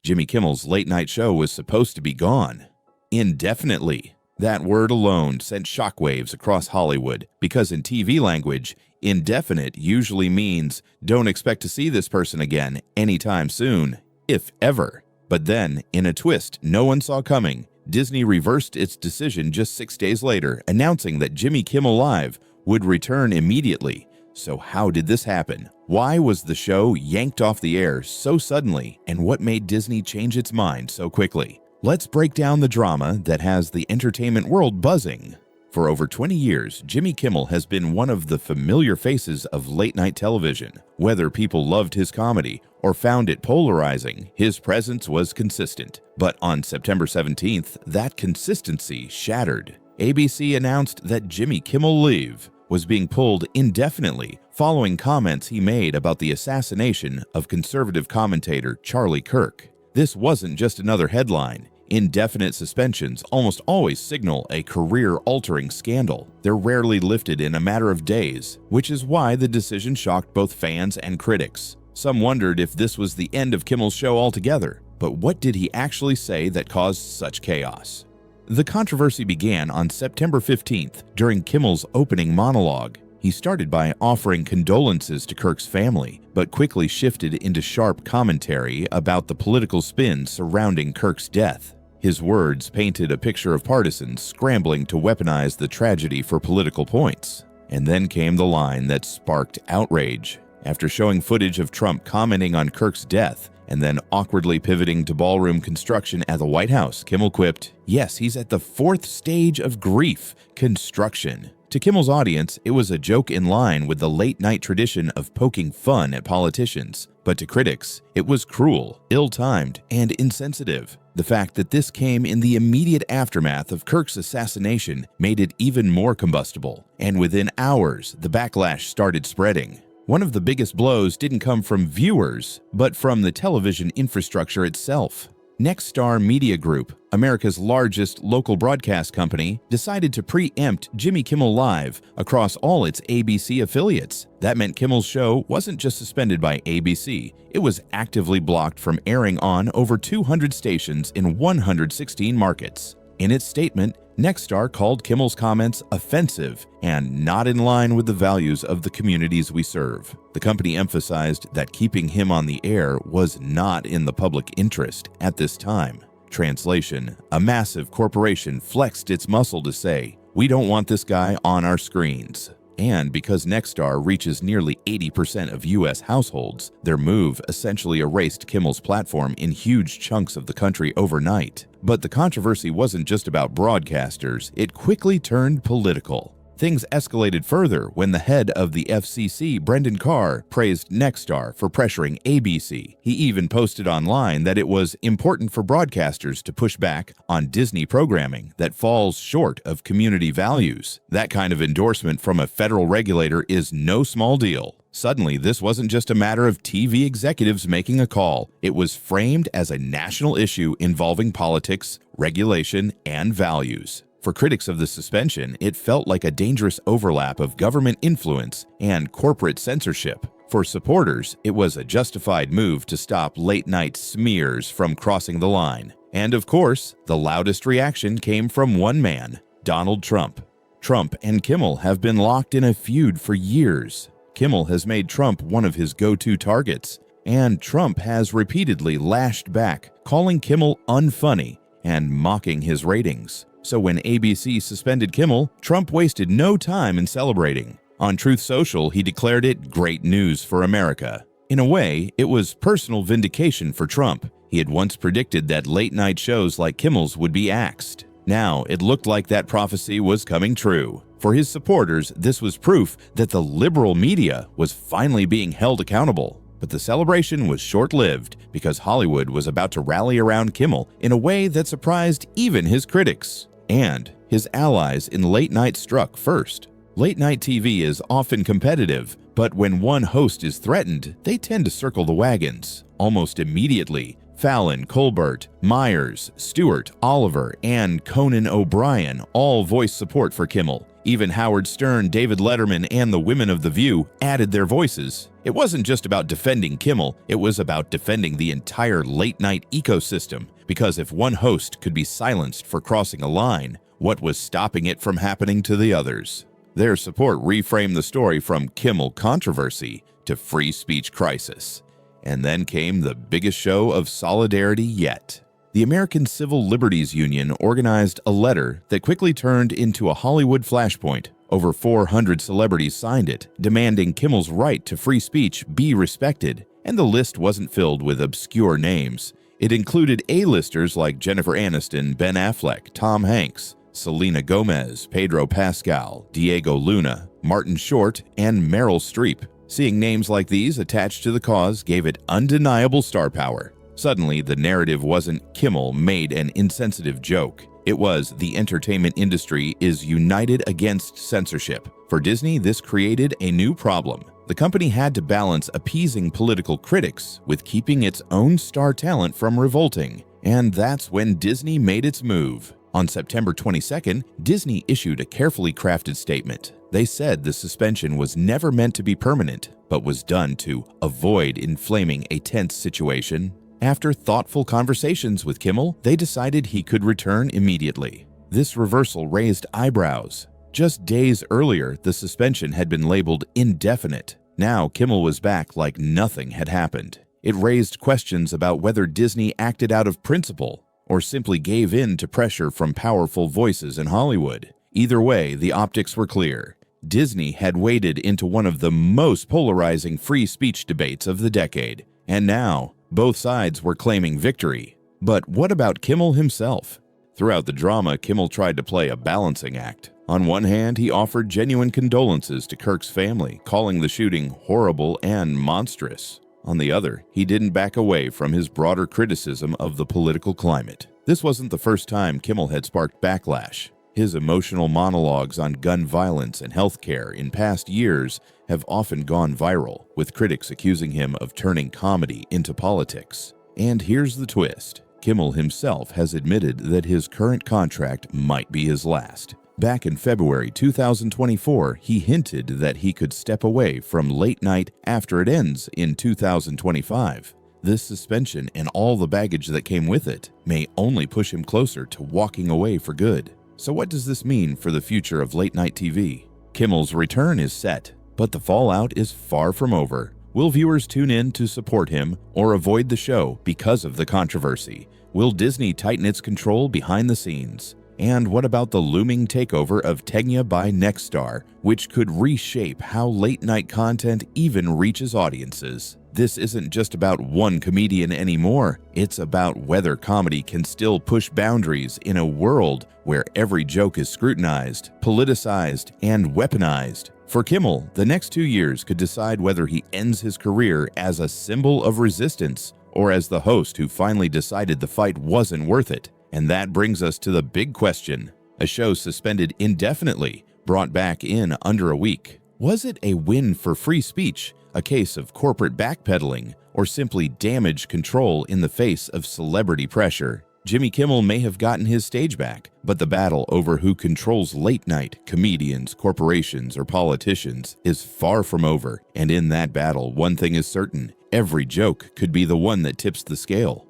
Jimmy Kimmel's late-night show was supposed to be gone. Indefinitely. That word alone sent shockwaves across Hollywood because in TV language, indefinite usually means don't expect to see this person again anytime soon, if ever. But then, in a twist no one saw coming, Disney reversed its decision just 6 days later, announcing that Jimmy Kimmel Live would return immediately. So how did this happen? Why was the show yanked off the air so suddenly, and what made Disney change its mind so quickly? Let's break down the drama that has the entertainment world buzzing. For over 20 years, Jimmy Kimmel has been one of the familiar faces of late-night television. Whether people loved his comedy or found it polarizing, his presence was consistent. But on September 17th, that consistency shattered. ABC announced that Jimmy Kimmel Live was being pulled indefinitely following comments he made about the assassination of conservative commentator Charlie Kirk. This wasn't just another headline. Indefinite suspensions almost always signal a career-altering scandal. They're rarely lifted in a matter of days, which is why the decision shocked both fans and critics. Some wondered if this was the end of Kimmel's show altogether. But what did he actually say that caused such chaos? The controversy began on September 15th during Kimmel's opening monologue. He started by offering condolences to Kirk's family, but quickly shifted into sharp commentary about the political spin surrounding Kirk's death. His words painted a picture of partisans scrambling to weaponize the tragedy for political points. And then came the line that sparked outrage. After showing footage of Trump commenting on Kirk's death, and then awkwardly pivoting to ballroom construction at the White House, Kimmel quipped, "Yes, he's at the 4th stage of grief, construction." To Kimmel's audience, it was a joke in line with the late-night tradition of poking fun at politicians. But to critics, it was cruel, ill-timed, and insensitive. The fact that this came in the immediate aftermath of Kirk's assassination made it even more combustible. And within hours, the backlash started spreading. One of the biggest blows didn't come from viewers, but from the television infrastructure itself. Nexstar Media Group, America's largest local broadcast company, decided to preempt Jimmy Kimmel Live across all its ABC affiliates. That meant Kimmel's show wasn't just suspended by ABC, it was actively blocked from airing on over 200 stations in 116 markets. In its statement, Nexstar called Kimmel's comments offensive and not in line with the values of the communities we serve. The company emphasized that keeping him on the air was not in the public interest at this time. Translation: a massive corporation flexed its muscle to say, "We don't want this guy on our screens." And because Nexstar reaches nearly 80% of U.S. households, their move essentially erased Kimmel's platform in huge chunks of the country overnight. But the controversy wasn't just about broadcasters, it quickly turned political. Things escalated further when the head of the FCC, Brendan Carr, praised Nexstar for pressuring ABC. He even posted online that it was important for broadcasters to push back on Disney programming that falls short of community values. That kind of endorsement from a federal regulator is no small deal. Suddenly, this wasn't just a matter of TV executives making a call. It was framed as a national issue involving politics, regulation, and values. For critics of the suspension, it felt like a dangerous overlap of government influence and corporate censorship. For supporters, it was a justified move to stop late-night smears from crossing the line. And of course, the loudest reaction came from one man, Donald Trump. Trump and Kimmel have been locked in a feud for years. Kimmel has made Trump one of his go-to targets, and Trump has repeatedly lashed back, calling Kimmel unfunny and mocking his ratings. So when ABC suspended Kimmel, Trump wasted no time in celebrating. On Truth Social, he declared it great news for America. In a way, it was personal vindication for Trump. He had once predicted that late-night shows like Kimmel's would be axed. Now, it looked like that prophecy was coming true. For his supporters, this was proof that the liberal media was finally being held accountable. But the celebration was short-lived because Hollywood was about to rally around Kimmel in a way that surprised even his critics. And his allies in late night struck first. Late-night TV is often competitive, but when one host is threatened, they tend to circle the wagons. Almost immediately, Fallon, Colbert, Myers, Stewart, Oliver, and Conan O'Brien all voiced support for Kimmel. Even Howard Stern, David Letterman, and the women of The View added their voices. It wasn't just about defending Kimmel, it was about defending the entire late-night ecosystem, because if one host could be silenced for crossing a line, what was stopping it from happening to the others? Their support reframed the story from Kimmel controversy to free speech crisis. And then came the biggest show of solidarity yet. The American Civil Liberties Union organized a letter that quickly turned into a Hollywood flashpoint. Over 400 celebrities signed it, demanding Kimmel's right to free speech be respected, and the list wasn't filled with obscure names. It included A-listers like Jennifer Aniston, Ben Affleck, Tom Hanks, Selena Gomez, Pedro Pascal, Diego Luna, Martin Short, and Meryl Streep. Seeing names like these attached to the cause gave it undeniable star power. Suddenly, the narrative wasn't Kimmel made an insensitive joke. It was the entertainment industry is united against censorship. For Disney, this created a new problem. The company had to balance appeasing political critics with keeping its own star talent from revolting. And that's when Disney made its move. On September 22nd, Disney issued a carefully crafted statement. They said the suspension was never meant to be permanent, but was done to avoid inflaming a tense situation. After thoughtful conversations with Kimmel, they decided he could return immediately. This reversal raised eyebrows. Just days earlier, the suspension had been labeled indefinite. Now Kimmel was back like nothing had happened. It raised questions about whether Disney acted out of principle or simply gave in to pressure from powerful voices in Hollywood. Either way, the optics were clear. Disney had waded into one of the most polarizing free speech debates of the decade, and now both sides were claiming victory. But what about Kimmel himself? Throughout the drama, Kimmel tried to play a balancing act. On one hand, he offered genuine condolences to Kirk's family, calling the shooting horrible and monstrous. On the other, he didn't back away from his broader criticism of the political climate. This wasn't the first time Kimmel had sparked backlash. His emotional monologues on gun violence and healthcare in past years have often gone viral, with critics accusing him of turning comedy into politics. And here's the twist. Kimmel himself has admitted that his current contract might be his last. Back in February 2024, he hinted that he could step away from late night after it ends in 2025. This suspension and all the baggage that came with it may only push him closer to walking away for good. So what does this mean for the future of late-night TV? Kimmel's return is set, but the fallout is far from over. Will viewers tune in to support him or avoid the show because of the controversy? Will Disney tighten its control behind the scenes? And what about the looming takeover of Tegna by Nexstar, which could reshape how late-night content even reaches audiences? This isn't just about one comedian anymore. It's about whether comedy can still push boundaries in a world where every joke is scrutinized, politicized, and weaponized. For Kimmel, the next 2 years could decide whether he ends his career as a symbol of resistance or as the host who finally decided the fight wasn't worth it. And that brings us to the big question. A show suspended indefinitely, brought back in under a week. Was it a win for free speech, a case of corporate backpedaling, or simply damaged control in the face of celebrity pressure? Jimmy Kimmel may have gotten his stage back, but the battle over who controls late night, comedians, corporations, or politicians is far from over. And in that battle, one thing is certain: every joke could be the one that tips the scale.